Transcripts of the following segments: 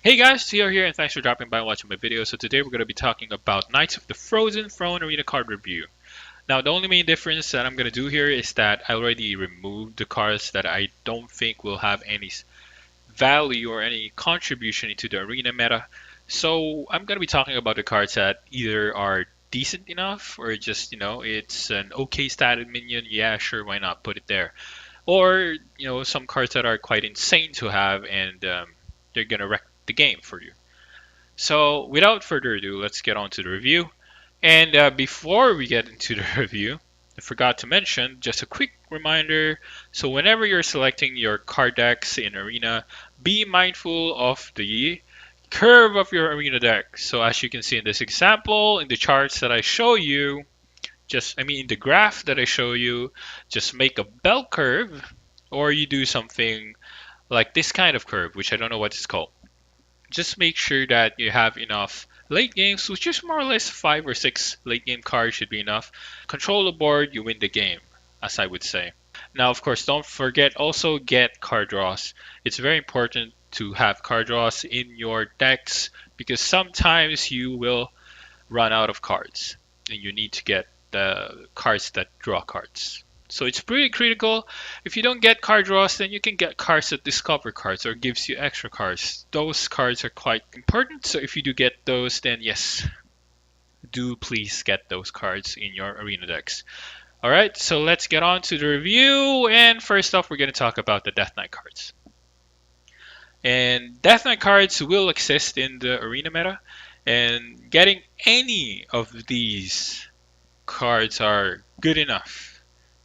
Hey guys, Theo here and thanks for dropping by and watching my video. So today we're going to be talking about Knights of the Frozen Throne Arena card review. Now the only main difference that I'm going to do here is that I already removed the cards that I don't think will have any value or any contribution into the arena meta. So I'm going to be talking about the cards that either are decent enough or just, it's an okay statted minion. Yeah, sure, why not put it there. Or, some cards that are quite insane to have and they're going to wreck the game for you. So without further ado, let's get on to the review. And before we get into the review, I forgot to mention just a quick reminder. So whenever you're selecting your card decks in Arena, be mindful of the curve of your Arena deck. So as you can see in this example, in the charts that I show you, in the graph that I show you, just make a bell curve, or you do something like this kind of curve, which I don't know what it's called. Just make sure that you have enough late games, which is more or less 5 or 6 late game cards should be enough. Control the board, you win the game, as I would say. Now, of course, don't forget also get card draws. It's very important to have card draws in your decks because sometimes you will run out of cards and you need to get the cards that draw cards. So it's pretty critical. If you don't get card draws, then you can get cards that discover cards or gives you extra cards. Those cards are quite important. So if you do get those, then yes, do please get those cards in your arena decks. All right, so let's get on to the review. And first off, we're going to talk about the Death Knight cards. And Death Knight cards will exist in the arena meta. And getting any of these cards are good enough.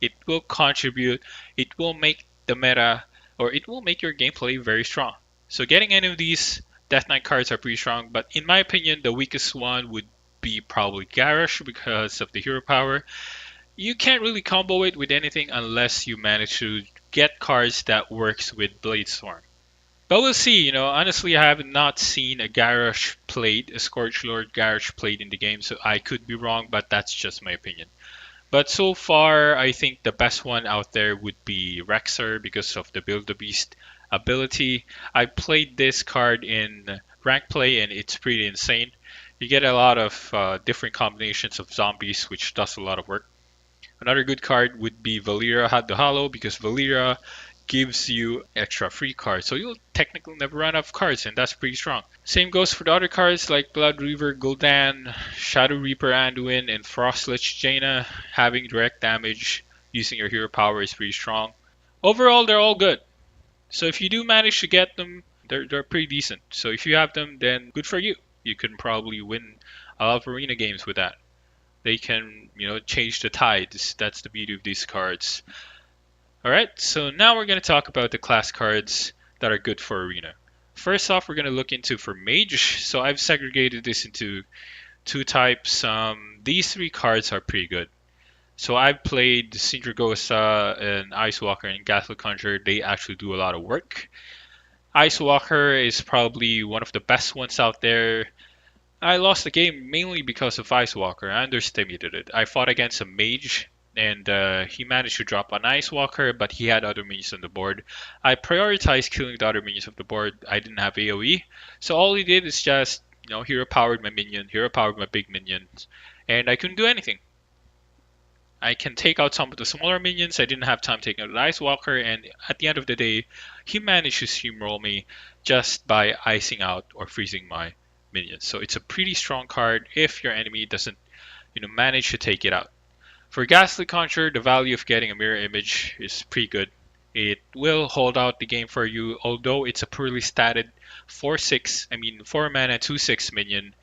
It will contribute, it will make the meta, or it will make your gameplay very strong. So getting any of these Death Knight cards are pretty strong, but in my opinion, the weakest one would be probably Garrosh because of the hero power. You can't really combo it with anything unless you manage to get cards that works with Bladestorm. But we'll see, honestly I have not seen a Garrosh played, a Scourge Lord Garrosh played in the game, so I could be wrong, but that's just my opinion. But so far, I think the best one out there would be Rexar because of the Build the Beast ability. I played this card in rank play and it's pretty insane. You get a lot of different combinations of zombies, which does a lot of work. Another good card would be Valeera Had the Hollow because Valeera gives you extra free cards. So you'll technically never run out of cards, and that's pretty strong. Same goes for the other cards like Blood Reaver Gul'dan, Shadow Reaper Anduin, and Frostlich Jaina. Having direct damage using your hero power is pretty strong. Overall, they're all good. So if you do manage to get them, they're pretty decent. So if you have them, then good for you. You can probably win a lot of arena games with that. They can, change the tides. That's the beauty of these cards. Alright, so now we're going to talk about the class cards that are good for Arena. First off, we're going to look into for Mage. So I've segregated this into two types. These three cards are pretty good. So I've played Sindragosa and Ice Walker and Ghastly Conjurer. They actually do a lot of work. Ice Walker is probably one of the best ones out there. I lost the game mainly because of Ice Walker. I underestimated it. I fought against a Mage and he managed to drop an Ice Walker, but he had other minions on the board. I prioritized killing the other minions of the board. I didn't have AoE, so all he did is just, hero powered my minion, hero powered my big minions, and I couldn't do anything. I can take out some of the smaller minions. I didn't have time taking out the Ice Walker, and at the end of the day, he managed to steamroll me just by icing out or freezing my minions. So it's a pretty strong card if your enemy doesn't, manage to take it out. For Ghastly Conjurer, the value of getting a mirror image is pretty good. It will hold out the game for you, although it's a poorly statted 4 mana 2/6 minion.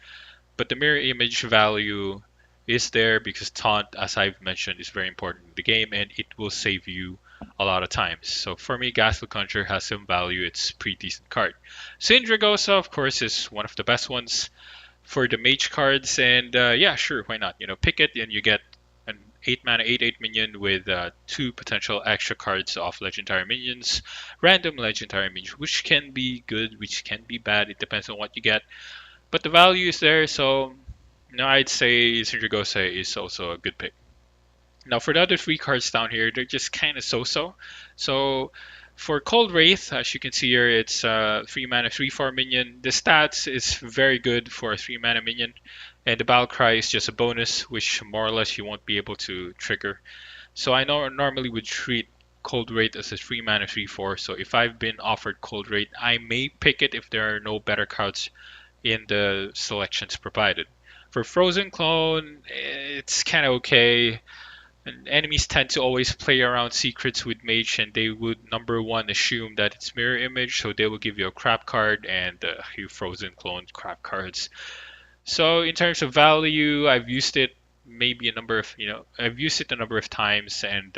But the mirror image value is there because taunt, as I've mentioned, is very important in the game and it will save you a lot of times. So for me, Ghastly Conjurer has some value. It's a pretty decent card. Sindragosa, of course, is one of the best ones for the Mage cards, and yeah, sure, why not? Pick it and you get 8 mana 8/8 minion with 2 potential extra cards of legendary minions, random legendary minions, which can be good, which can be bad. It depends on what you get, but the value is there. So I'd say Sindragosa is also a good pick. Now for the other 3 cards down here, they're just kind of so-so. So For Cold Wraith, as you can see here, it's 3 mana, 3/4 minion. The stats is very good for a 3 mana minion, and the Battle Cry is just a bonus, which more or less you won't be able to trigger. So I normally would treat Cold Wraith as a 3 mana 3/4. So if I've been offered Cold Wraith, I may pick it if there are no better cards in the selections provided. For Frozen Clone, it's kind of okay. And enemies tend to always play around secrets with Mage, and they would number one assume that it's mirror image, so they will give you a crap card and you Frozen Clone crap cards. So in terms of value, I've used it maybe a number of I've used it a number of times, and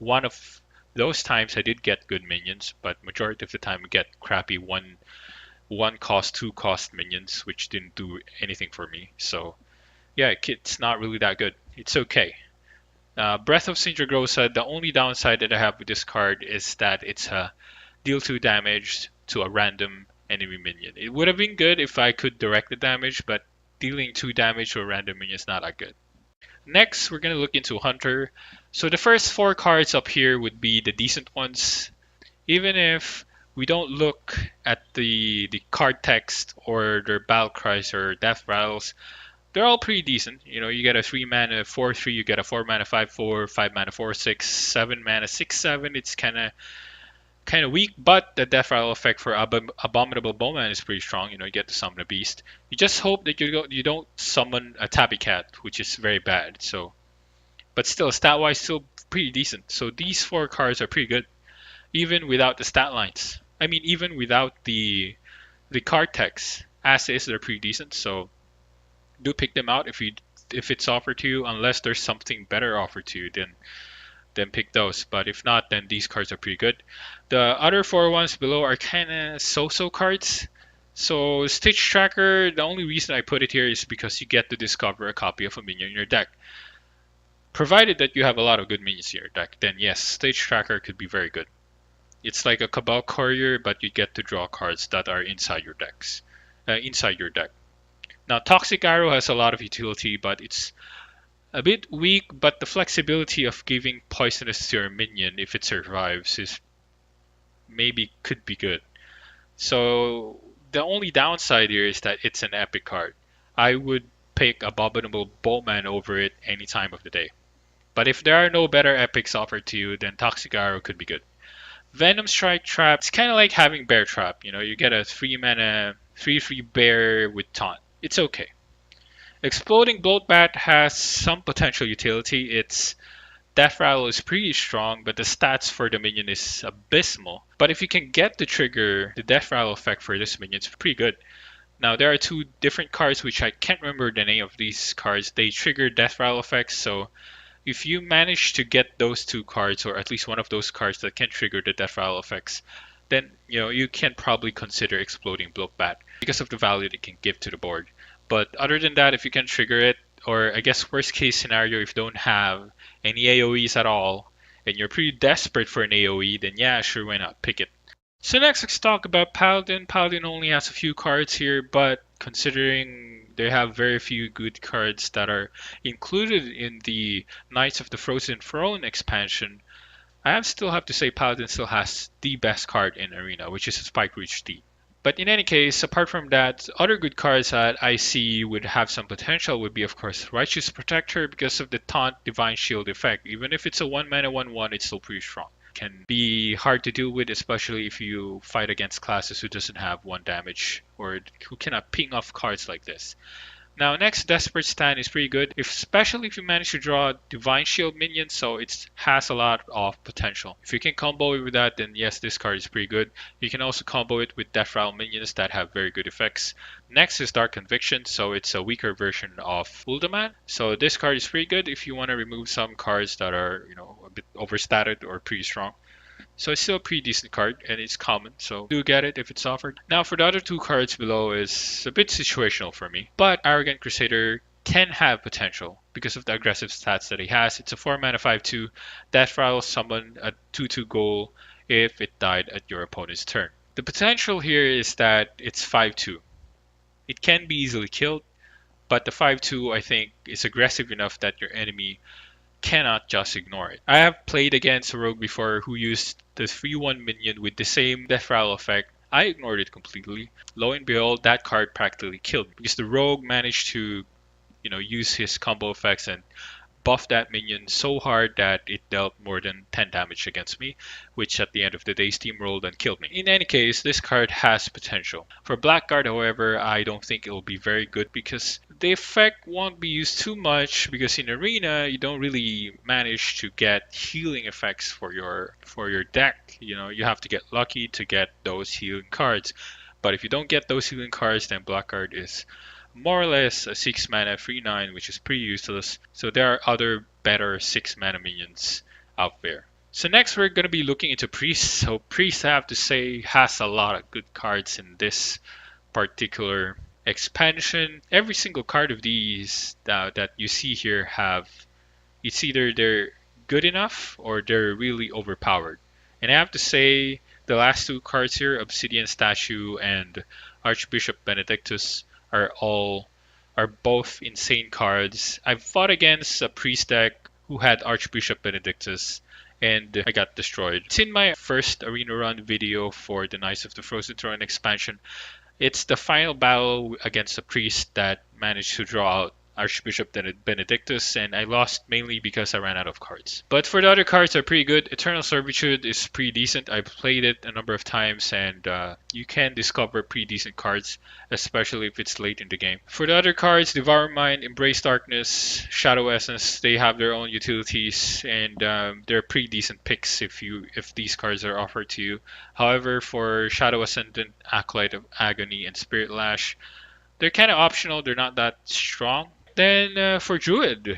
one of those times I did get good minions, but majority of the time I get crappy one cost, 2 cost minions, which didn't do anything for me. So yeah, it's not really that good. It's okay. Breath of Sindragosa, the only downside that I have with this card is that it's a deal 2 damage to a random enemy minion. It would have been good if I could direct the damage, but dealing 2 damage to a random minion is not that good. Next, we're going to look into Hunter. So the first 4 cards up here would be the decent ones. Even if we don't look at the card text or their battle cries or death rattles, they're all pretty decent. You get a 3 mana 4/3, you get a 4 mana 5/4, 5 mana 4/6, 7 mana 6/7. It's kind of weak, but the death rattle effect for Abominable Bowman is pretty strong. You get to summon a beast. You just hope that you don't summon a Tabby Cat, which is very bad. So, but still, stat-wise, still pretty decent. So these 4 cards are pretty good, even without the stat lines. I mean, even without the card text. As is, they're pretty decent. So do pick them out if it's offered to you, unless there's something better offered to you, then pick those. But if not, then these cards are pretty good. The other 4 ones below are kind of so-so cards. So Stitch Tracker, the only reason I put it here is because you get to discover a copy of a minion in your deck. Provided that you have a lot of good minions in your deck, then yes, Stitch Tracker could be very good. It's like a Cabal Courier, but you get to draw cards that are inside your deck. Now, Toxic Arrow has a lot of utility, but it's a bit weak, but the flexibility of giving poisonous to your minion if it survives could be good. So the only downside here is that it's an epic card. I would pick Abominable Bowman over it any time of the day. But if there are no better epics offered to you, then Toxic Arrow could be good. Venom Strike Trap, it's kind of like having Bear Trap. You get a 3 mana 3/3 bear with taunt. It's okay. Exploding Bloatbat has some potential utility. Its death rattle is pretty strong, but the stats for the minion is abysmal. But if you can get to trigger the death rattle effect for this minion, it's pretty good. Now there are 2 different cards which I can't remember the name of these cards. They trigger death rattle effects, so if you manage to get those 2 cards, or at least one of those cards that can trigger the death rattle effects, then you can probably consider Exploding Bloatbat because of the value it can give to the board. But other than that, if you can trigger it, or I guess worst case scenario, if you don't have any AoEs at all, and you're pretty desperate for an AoE, then yeah, sure, why not? Pick it. So next, let's talk about Paladin. Paladin only has a few cards here, but considering they have very few good cards that are included in the Knights of the Frozen Throne expansion, still have to say Paladin still has the best card in Arena, which is a Spike Reach D. But in any case, apart from that, other good cards that I see would have some potential would be, of course, Righteous Protector because of the Taunt Divine Shield effect. Even if it's a 1 mana 1/1, it's still pretty strong. Can be hard to deal with, especially if you fight against classes who doesn't have 1 damage or who cannot ping off cards like this. Now next, Desperate Stand is pretty good, especially if you manage to draw Divine Shield minions, so it has a lot of potential. If you can combo it with that, then yes, this card is pretty good. You can also combo it with Death Rattle minions that have very good effects. Next is Dark Conviction, so it's a weaker version of Uldaman. So this card is pretty good if you want to remove some cards that are, a bit overstated or pretty strong. So it's still a pretty decent card, and it's common, so do get it if it's offered. Now for the other 2 cards below is a bit situational for me, but Arrogant Crusader can have potential because of the aggressive stats that he has. It's a 4 mana 5/2 Death Rattle summon a 2/2 goal if it died at your opponent's turn. The potential here is that it's 5/2. It can be easily killed, but the 5/2 I think is aggressive enough that your enemy cannot just ignore it. I have played against a rogue before who used the 3/1 minion with the same death rattle effect. I ignored it completely. Lo and behold, that card practically killed me because the rogue managed to, use his combo effects and buffed that minion so hard that it dealt more than 10 damage against me, which at the end of the day steamrolled and killed me. In any case, this card has potential. For Blackguard, however, I don't think it will be very good because the effect won't be used too much because in Arena you don't really manage to get healing effects for your deck. You have to get lucky to get those healing cards. But if you don't get those healing cards, then Blackguard is more or less a 6 mana 3/9, which is pretty useless. So there are other better 6 mana minions out there. So next we're going to be looking into Priest. So Priest, I have to say, has a lot of good cards in this particular expansion. Every single card of these that you see here it's either they're good enough or they're really overpowered. And I have to say, the last two cards here, Obsidian Statue and Archbishop Benedictus, are both insane cards. I've fought against a priest deck who had Archbishop Benedictus and I got destroyed. It's in my first arena run video for the Knights of the Frozen Throne expansion. It's the final battle against a priest that managed to draw out Archbishop Benedictus, and I lost mainly because I ran out of cards. But for the other cards are pretty good. Eternal Servitude is pretty decent. I've played it a number of times, and you can discover pretty decent cards, especially if it's late in the game. For the other cards, Devour Mind, Embrace Darkness, Shadow Essence, they have their own utilities, and they're pretty decent picks if these cards are offered to you. However, for Shadow Ascendant, Acolyte of Agony, and Spirit Lash, they're kind of optional. They're not that strong. Then for Druid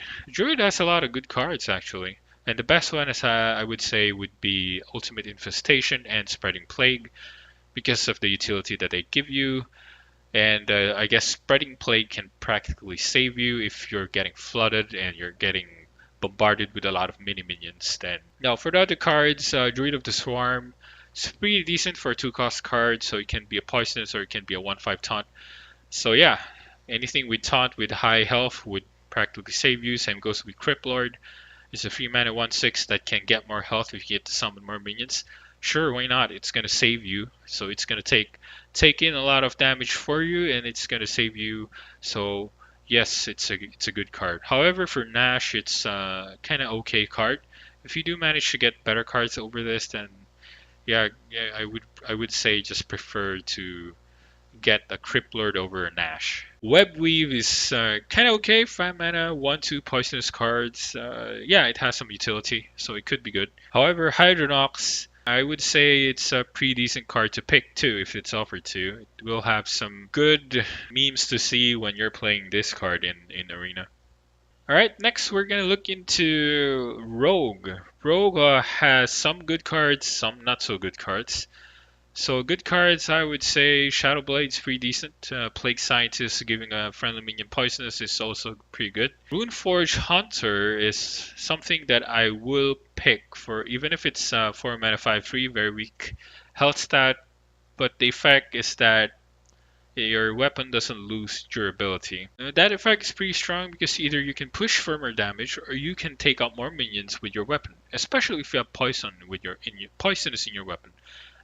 has a lot of good cards actually. And the best one, is, I would say, would be Ultimate Infestation and Spreading Plague because of the utility that they give you. And I guess Spreading Plague can practically save you if you're getting flooded and you're getting bombarded with a lot of mini minions. Then now for the other cards, Druid of the Swarm, it's pretty decent for a 2-cost card, so it can be a poisonous or it can be a 1/5 taunt. So yeah, anything with taunt with high health would practically save you. Same goes with Crypt Lord. It's a 3 mana 1/6 that can get more health if you get to summon more minions. Sure, why not? It's gonna save you, so it's gonna take in a lot of damage for you, and it's gonna save you. So yes, it's a good card. However, for Nash, it's kind of okay card. If you do manage to get better cards over this, then yeah, I would say just prefer to get a Crypt Lord over a Nash. Web Weave is kind of okay. 5 mana, 1/2 poisonous cards. Yeah, it has some utility, so it could be good. However, Hydronox, I would say it's a pretty decent card to pick too if it's offered to. It will have some good memes to see when you're playing this card in Arena. Alright, next we're gonna look into Rogue. Rogue has some good cards, some not so good cards. So good cards, I would say Shadow Blade's pretty decent. Plague Scientist giving a friendly minion poisonous is also pretty good. Runeforge Hunter is something that I will pick for, even if it's 4 mana 5/3, very weak health stat. But the effect is that your weapon doesn't lose durability. That effect is pretty strong because either you can push for more damage or you can take out more minions with your weapon, especially if you have poisonous in your weapon.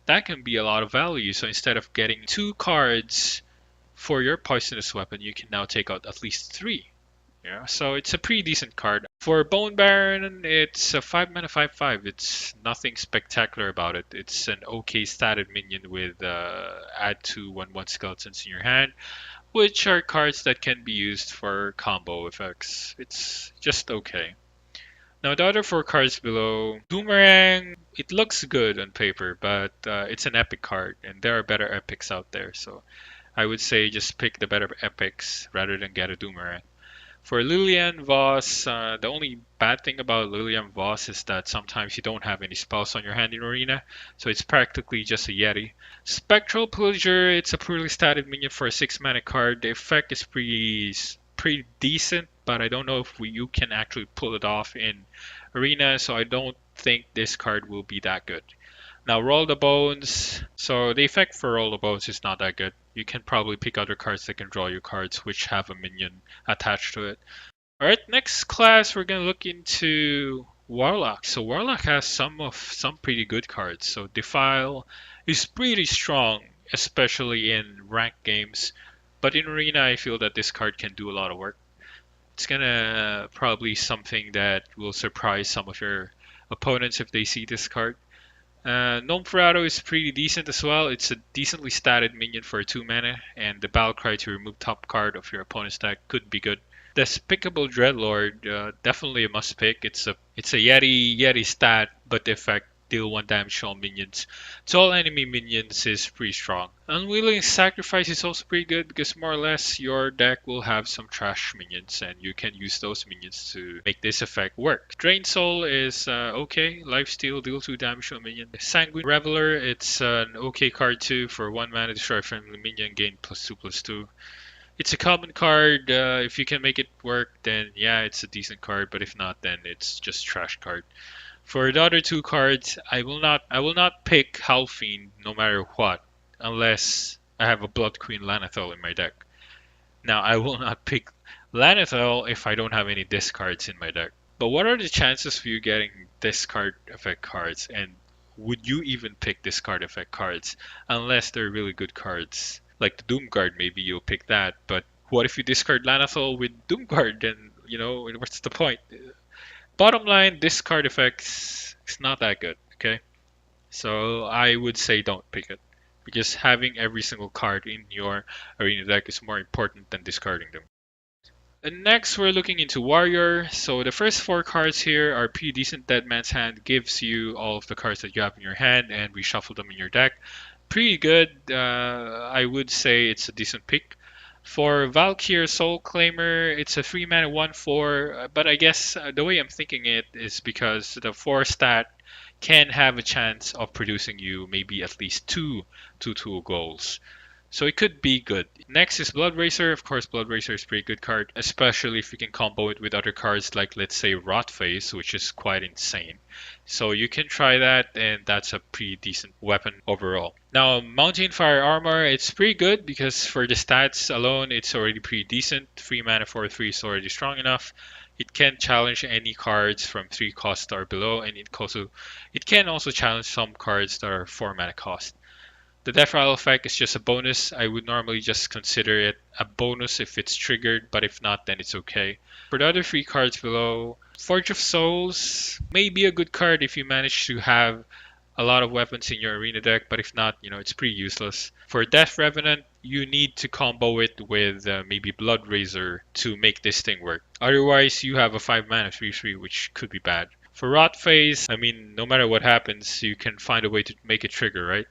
That can be a lot of value. So instead of getting 2 cards for your poisonous weapon, you can now take out at least 3. Yeah, so it's a pretty decent card. For Bone Baron, it's a 5 mana 5/5. It's nothing spectacular about it. It's an okay statted minion with add 2 1/1 skeletons in your hand, which are cards that can be used for combo effects. It's just okay. Now the other 4 cards below, Boomerang, it looks good on paper, but it's an epic card, and there are better epics out there. So I would say just pick the better epics rather than get a Boomerang. For Lilian Voss, the only bad thing about Lilian Voss is that sometimes you don't have any spells on your hand in Arena, so it's practically just a Yeti. Spectral Pillager, it's a poorly statted minion for a 6 mana card. The effect is pretty decent, but I don't know if you can actually pull it off in Arena, so I don't think this card will be that good. Now Roll the Bones, so the effect for Roll the Bones is not that good. You can probably pick other cards that can draw you cards which have a minion attached to it. Alright, next class we're gonna look into Warlock. So Warlock has some pretty good cards. So Defile is pretty strong, especially in ranked games. But in Arena, I feel that this card can do a lot of work. It's gonna probably something that will surprise some of your opponents if they see this card. Gnome is pretty decent as well. It's a decently statted minion for 2 mana, and the battle cry to remove top card of your opponent's deck could be good. Despicable Dreadlord, definitely a must pick. It's a Yeti stat, but the effect deal 1 damage to all minions. To all enemy minions is pretty strong. Unwilling Sacrifice is also pretty good because more or less your deck will have some trash minions and you can use those minions to make this effect work. Drain Soul is okay. Lifesteal, deal 2 damage to a minion. Sanguine Reveler, it's an okay card too. For 1 mana, destroy a friendly minion, gain +2/+2. It's a common card. If you can make it work, then yeah, it's a decent card. But if not, then it's just trash card. For the other 2 cards, I will not pick Halfiend no matter what, unless I have a Blood Queen Lanathel in my deck. Now I will not pick Lanathel if I don't have any discards in my deck. But what are the chances of you getting discard effect cards? And would you even pick discard effect cards unless they're really good cards? Like the Doomguard, maybe you'll pick that. But what if you discard Lanathel with Doomguard? Then what's the point? Bottom line, discard effects is not that good. Okay, so I would say don't pick it because having every single card in your arena deck is more important than discarding them. And next, we're looking into Warrior. So the first 4 cards here are pretty decent. Dead Man's Hand gives you all of the cards that you have in your hand and reshuffle them in your deck. Pretty good. I would say it's a decent pick. For Valkyr Soul Claimer, it's a 3 mana 1/4, but I guess the way I'm thinking it is because the 4 stat can have a chance of producing you maybe at least 2 goals. So it could be good. Next is Blood Racer. Of course, Blood Racer is a pretty good card, especially if you can combo it with other cards like, let's say, Rotface, which is quite insane. So you can try that, and that's a pretty decent weapon overall. Now, Mountain Fire Armor, it's pretty good because for the stats alone, it's already pretty decent. 3 mana for 3 is already strong enough. It can challenge any cards from 3 cost or below, and it can also challenge some cards that are 4 mana cost. The Death Rattle effect is just a bonus. I would normally just consider it a bonus if it's triggered, but if not, then it's okay. For the other 3 cards below, Forge of Souls may be a good card if you manage to have a lot of weapons in your arena deck, but if not, it's pretty useless. For Death Revenant, you need to combo it with maybe Blood Razor to make this thing work. Otherwise, you have a 5 mana 3/3, which could be bad. For Rot Phase, I mean, no matter what happens, you can find a way to make it trigger, right?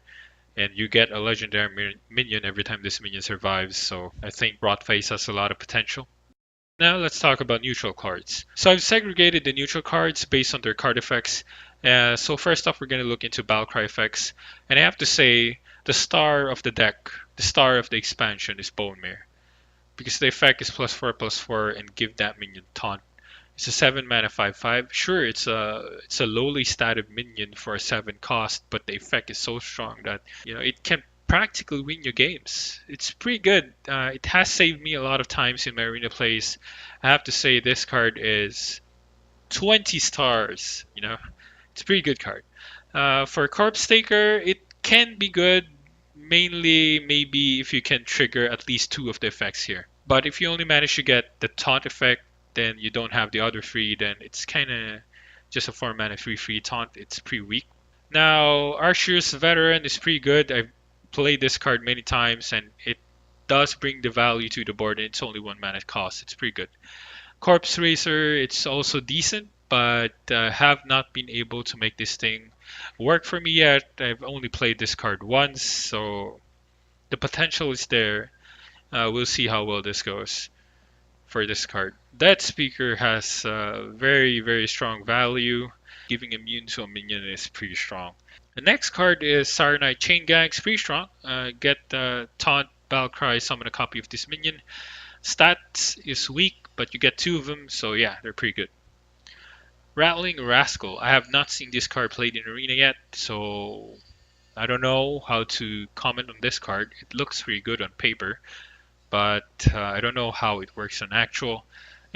And you get a legendary minion every time this minion survives, so I think Rotface has a lot of potential. Now let's talk about neutral cards. So I've segregated the neutral cards based on their card effects. So first off, we're going to look into Battlecry effects. And I have to say, the star of the deck, the star of the expansion is Bone Mare. Because the effect is +4/+4 and give that minion taunt. It's a 7 mana 5/5. Sure, it's a lowly statted minion for a 7 cost, but the effect is so strong that it can practically win you games. It's pretty good. It has saved me a lot of times in my arena plays. I have to say this card is 20 stars. It's a pretty good card. For Corpse Taker, it can be good. Mainly, maybe if you can trigger at least 2 of the effects here. But if you only manage to get the taunt effect, then you don't have the other 3, then it's kind of just a 4 mana 3/3 taunt. It's pretty weak. Now, Archer's Veteran is pretty good. I've played this card many times, and it does bring the value to the board, and it's only 1 mana cost. It's pretty good. Corpse Racer, it's also decent, but have not been able to make this thing work for me yet. I've only played this card once, so the potential is there. We'll see how well this goes for this card. That Speaker has very, very strong value. Giving immune to a minion is pretty strong. The next card is Saronite Chain Gang. It's pretty strong. Get Taunt, Battlecry, summon a copy of this minion. Stats is weak, but you get 2 of them, so yeah, they're pretty good. Rattling Rascal. I have not seen this card played in Arena yet, so I don't know how to comment on this card. It looks pretty good on paper, but I don't know how it works on actual.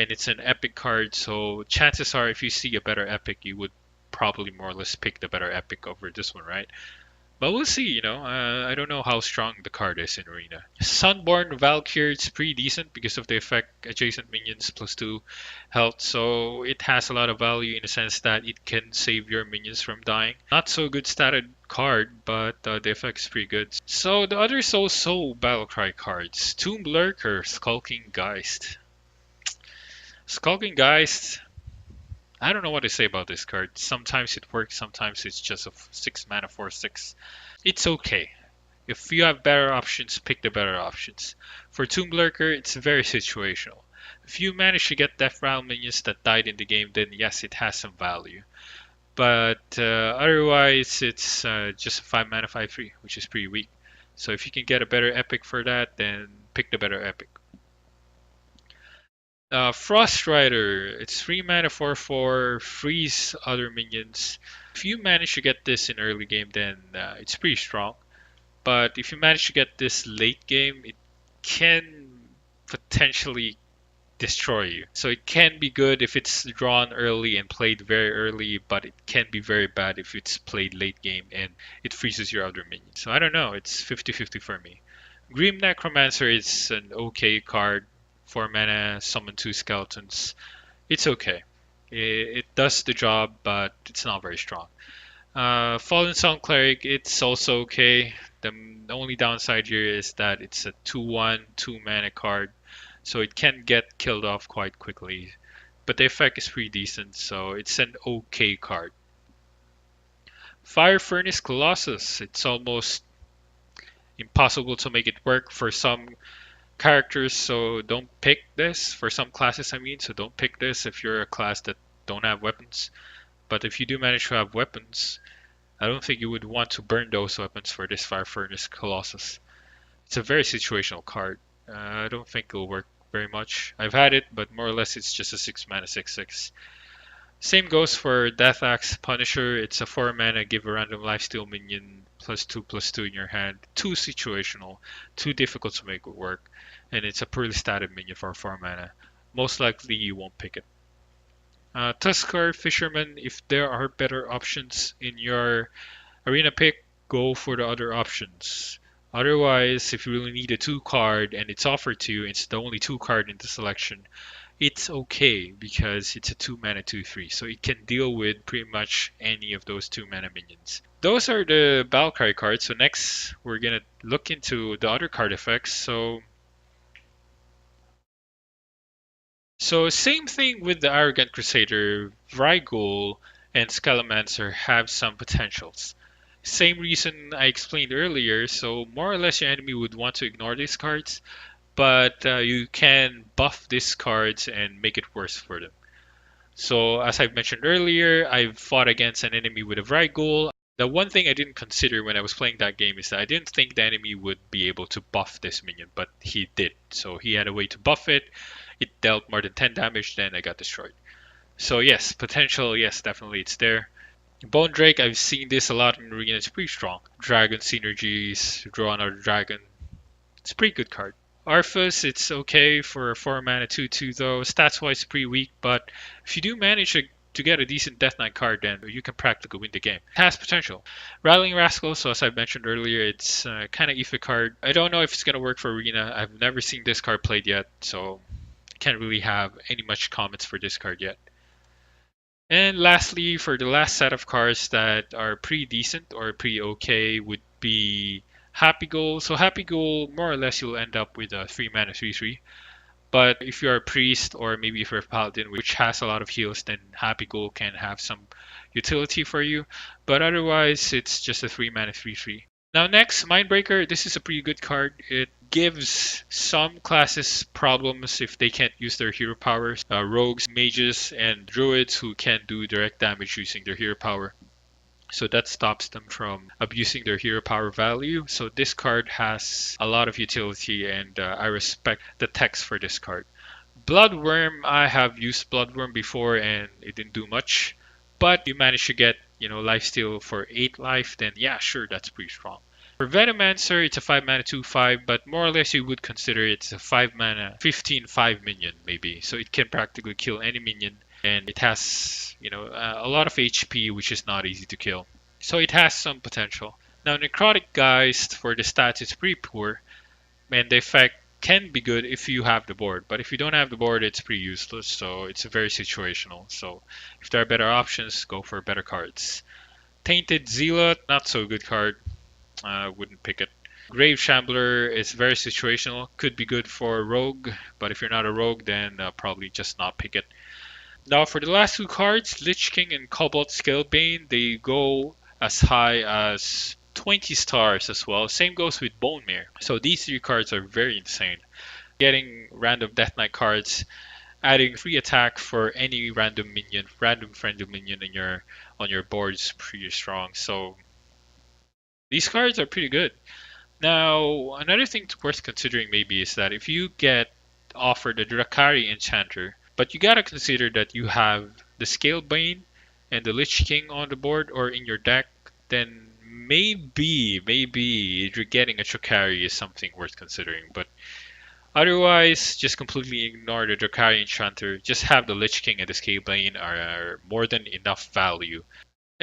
and it's an epic card, so chances are if you see a better epic, you would probably more or less pick the better epic over this one, right? But we'll see, you know. I don't know how strong the card is in Arena. Sunborn Valkyrie, it's pretty decent because of the effect adjacent minions +2 health. So it has a lot of value in the sense that it can save your minions from dying. Not so good statted card, but the effect is pretty good. So the other so-so Battlecry cards. Tomb Lurker, Skulking Geist. Skulking Geist, I don't know what to say about this card. Sometimes it works, sometimes it's just a 6 mana 4/6. It's okay. If you have better options, pick the better options. For Tomb Lurker, it's very situational. If you manage to get Death Rattle minions that died in the game, then yes, it has some value. But otherwise, it's just a 5 mana 5/3, which is pretty weak. So if you can get a better epic for that, then pick the better epic. Frost Rider, it's 3 mana 4/4, freeze other minions. If you manage to get this in early game, then it's pretty strong. But if you manage to get this late game, it can potentially destroy you. So it can be good if it's drawn early and played very early, but it can be very bad if it's played late game and it freezes your other minions. So I don't know, it's 50-50 for me. Grim Necromancer is an okay card. 4 mana, summon 2 skeletons. It's okay. It does the job, but it's not very strong. Fallen Sun Cleric, it's also okay. The only downside here is that it's a 2/1, 2 mana card, so it can get killed off quite quickly. But the effect is pretty decent, so it's an okay card. Fire Furnace Colossus, it's almost impossible to make it work for some characters, so don't pick this. For some classes, I mean, so don't pick this if you're a class that don't have weapons. But if you do manage to have weapons, I don't think you would want to burn those weapons for this Fire Furnace Colossus. It's a very situational card. I don't think it'll work very much. I've had it, but more or less it's just a 6 mana 6/6. Same goes for Death Axe Punisher. It's a 4 mana, give a random lifesteal minion +2/+2 in your hand. Too situational, too difficult to make it work, and it's a poorly statted minion for 4 mana. Most likely you won't pick it. Tuskar Fisherman, if there are better options in your arena pick, go for the other options. Otherwise, if you really need a 2 card and it's offered to you, it's the only 2 card in the selection, it's okay because it's a 2 mana 2/3, so it can deal with pretty much any of those 2 mana minions. Those are the Battlecry cards, so next we're gonna look into the other card effects. So same thing with the Arrogant Crusader, Vrygul and Scalamancer have some potentials. Same reason I explained earlier, so more or less your enemy would want to ignore these cards, but you can buff these cards and make it worse for them. So as I've mentioned earlier, I've fought against an enemy with a Vrygul. The one thing I didn't consider when I was playing that game is that I didn't think the enemy would be able to buff this minion, but he did. So he had a way to buff it. It dealt more than 10 damage, then I got destroyed. So yes, potential, yes, definitely it's there. Bone Drake, I've seen this a lot in Arena. It's pretty strong. Dragon synergies, draw another dragon. It's a pretty good card. Arthas, it's okay for a 4 mana 2/2 though. Stats wise, pretty weak, but if you do manage to get a decent Death Knight card, then you can practically win the game. It has potential. Rattling Rascal, so as I mentioned earlier, it's kind of iffy card. I don't know if it's going to work for Arena. I've never seen this card played yet, so I can't really have any much comments for this card yet. And lastly, for the last set of cards that are pretty decent or pretty okay would be Happy Goal. So Happy Goal, more or less you'll end up with a 3 mana 3/3. But if you're a priest or maybe if you're a paladin which has a lot of heals, then Happy Goal can have some utility for you. But otherwise, it's just a 3 mana 3/3. Now next, Mindbreaker. This is a pretty good card. It gives some classes problems if they can't use their hero powers. Rogues, mages, and druids who can do direct damage using their hero power. So that stops them from abusing their hero power value. So this card has a lot of utility, and I respect the text for this card. Bloodworm, I have used Bloodworm before and it didn't do much. But you manage to get, lifesteal for 8 life, then yeah, sure, that's pretty strong. For Venomancer, it's a 5 mana 2/5, but more or less you would consider it's a 5 mana 15/5 minion maybe. So it can practically kill any minion, and it has, a lot of HP, which is not easy to kill. So it has some potential. Now Necrotic Geist, for the stats, it's pretty poor, and the effect can be good if you have the board, but if you don't have the board, it's pretty useless. So it's very situational. So if there are better options, go for better cards. Tainted Zealot, not so good card. Wouldn't pick it. Grave Shambler is very situational. Could be good for Rogue, but if you're not a Rogue, then probably just not pick it. Now for the last two cards, Lich King and Cobalt Scalebane, they go as high as 20 stars as well. Same goes with Bone Mare. So these three cards are very insane. Getting random Death Knight cards, adding free attack for any random minion, random friendly minion on your board is pretty strong. So these cards are pretty good. Now, another thing worth considering maybe is that if you get offered a Drakari Enchanter, but you gotta consider that you have the Scalebane and the Lich King on the board or in your deck, then maybe you're getting a Drakari is something worth considering. But otherwise, just completely ignore the Drakari Enchanter. Just have the Lich King and the Scalebane are more than enough value.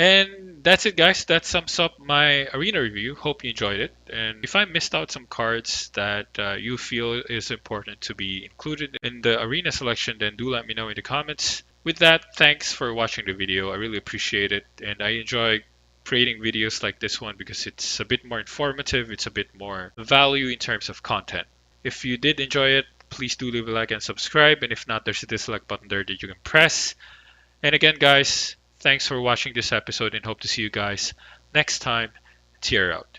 And that's it, guys. That sums up my arena review. Hope you enjoyed it. And if I missed out some cards that you feel is important to be included in the arena selection, then do let me know in the comments. With that, thanks for watching the video. I really appreciate it. And I enjoy creating videos like this one because it's a bit more informative. It's a bit more value in terms of content. If you did enjoy it, please do leave a like and subscribe. And if not, there's a dislike button there that you can press. And again, guys, thanks for watching this episode and hope to see you guys next time. Tear out.